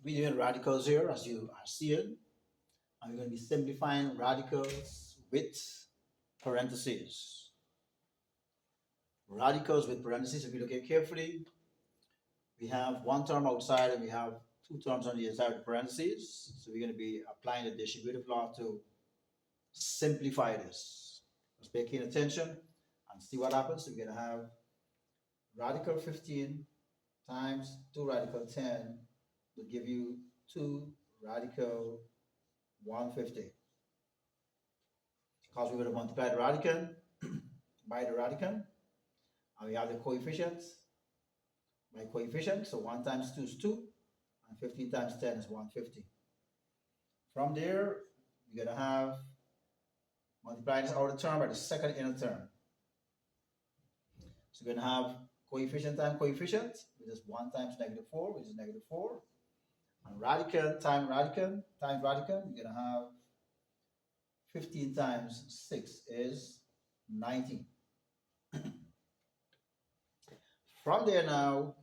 We're doing radicals here, as you are seeing, and we're going to be simplifying radicals with parentheses. Radicals with parentheses, if you look at it carefully, we have one term outside and we have two terms on the inside of the parentheses. So we're going to be applying the distributive law to simplify this. Just pay keen attention and see what happens. So we're going to have radical 15 times 2 radical 10 will give you 2 radical 150. Because we're going to multiply the radicand by the radicand, and we have the coefficient by coefficient. So 1 times 2 is 2, and 15 times 10 is 150. From there, we're going to have multiply this outer term by the second inner term. So we're going to have coefficient times coefficient, which is 1 times -4, which is -4. And radicand times radicand times radicand, we're going to have 15 times 6 is 90. From there now,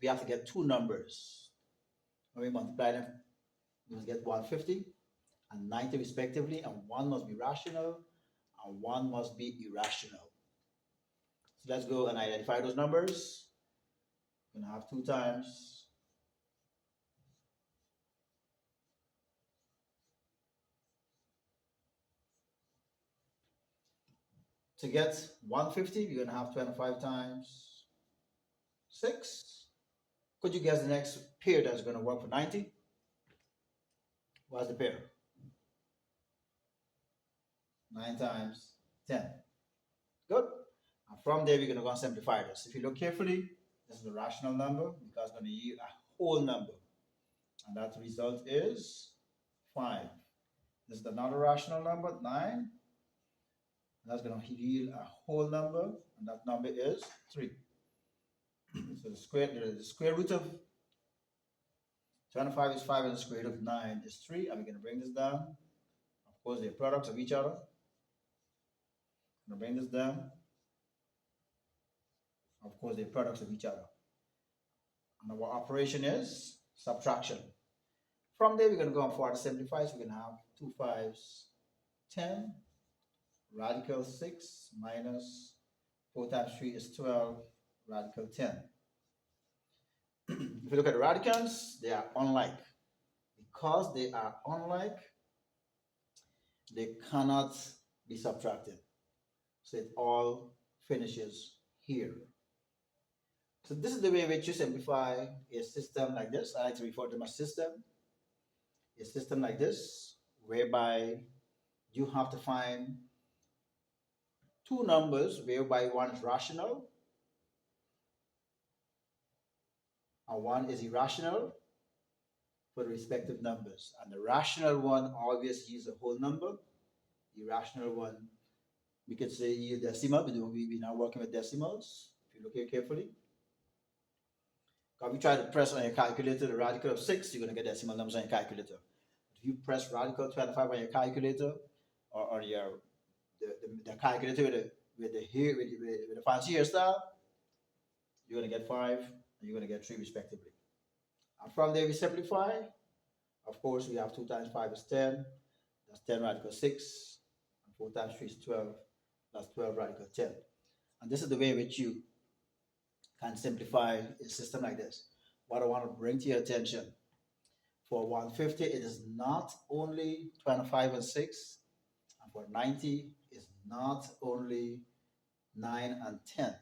we have to get two numbers. When we multiply them, we must get 150 and 90 respectively, and one must be rational and one must be irrational. So let's go and identify those numbers. We're going to have 2 times to get 150, we're going to have 25 times 6. Could you guess the next pair that's going to work for 90? What's the pair? 9 times 10. Good. And from there, we're going to go and simplify this. If you look carefully, this is a rational number because it's going to yield a whole number. And that result is 5. This is another rational number, 9. And that's going to yield a whole number, and that number is 3. So the square root of 25 is 5, and the square root of 9 is 3. And we're going to bring this down. Of course, they're products of each other. I'm going to bring this down. Of course, they're products of each other. And our operation is subtraction. From there, we're going to go on forward to simplify. So we're going to have 2 5s, 10. Radical 6 minus 4 times 3 is 12. Radical 10. If you look at the radicands, they are unlike. Because they are unlike, they cannot be subtracted. So it all finishes here. So this is the way in which you simplify a system like this. I like to refer to them as system. A system like this, whereby you have to find two numbers whereby one is rational and one is irrational for the respective numbers. And the rational one always uses a whole number. The irrational one, we could say use decimal. We're now working with decimals. If you look here carefully. If you try to press on your calculator the radical of 6, you're going to get decimal numbers on your calculator. If you press radical 25 on your calculator or on your the calculator with the fancy hairstyle, you're going to get 5 and you're going to get 3 respectively. And from there we simplify. Of course, we have 2 times 5 is 10. That's 10 radical 6. And 4 times 3 is 12. That's 12 radical 10. And this is the way in which you can simplify a system like this. What I want to bring to your attention, for 150, it is not only 25 and 6. And for 90, it's not only 9 and 10.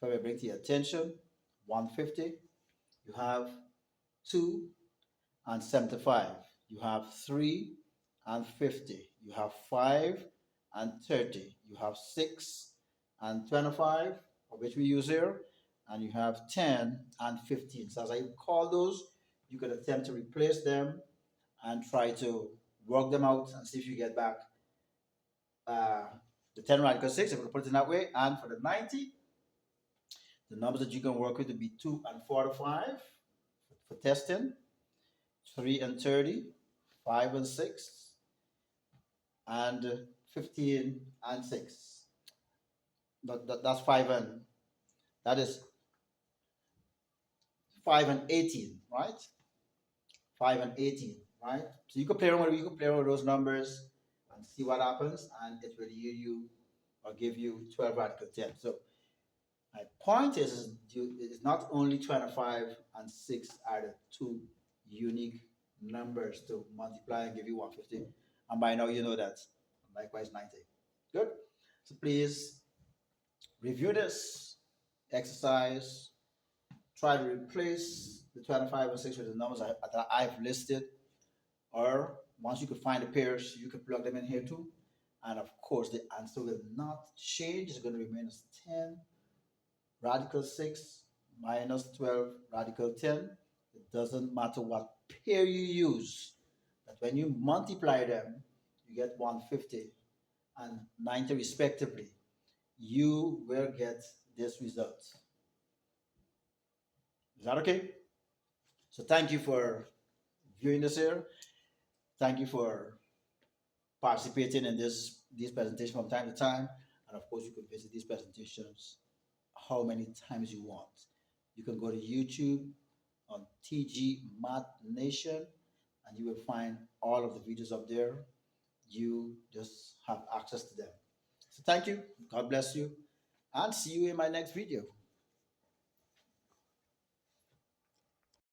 If I bring to your attention, 150, you have 2 and 75. You have 3 and 50. You have 5 and 30. You have 6 and 25, of which we use here. And you have 10 and 15. So as I call those, you could attempt to replace them and try to work them out and see if you get back the 10 radical 6, if we put it in that way. And for the 90, the numbers that you can work with would be 2 and 45 for testing, 3 and 30, 5 and 6, and 15 and 6. That's 5 and, that is 5 and 18, right? 5 and 18, right? So you can play around with those numbers and see what happens, and it will yield you or give you 12 radical 10. So my point is not only 25 and 6 are the two unique numbers to multiply and give you 150. And by now you know that. Likewise 90. Good. So please review this exercise. Try to replace the 25 and 6 with the numbers that I've listed. Or once you can find the pairs, you can plug them in here too. And of course, the answer will not change. It's going to remain as 10 radical 6 minus 12 radical 10. It doesn't matter what pair you use. That when you multiply them, you get 150 and 90 respectively. You will get this result. Is that okay? So thank you for viewing this here. Thank you for participating in this presentation from time to time. And of course, you can visit these presentations how many times you want. You can go to YouTube on TG Math Nation and you will find all of the videos up there. You just have access to them. So thank you. God bless you. And see you in my next video.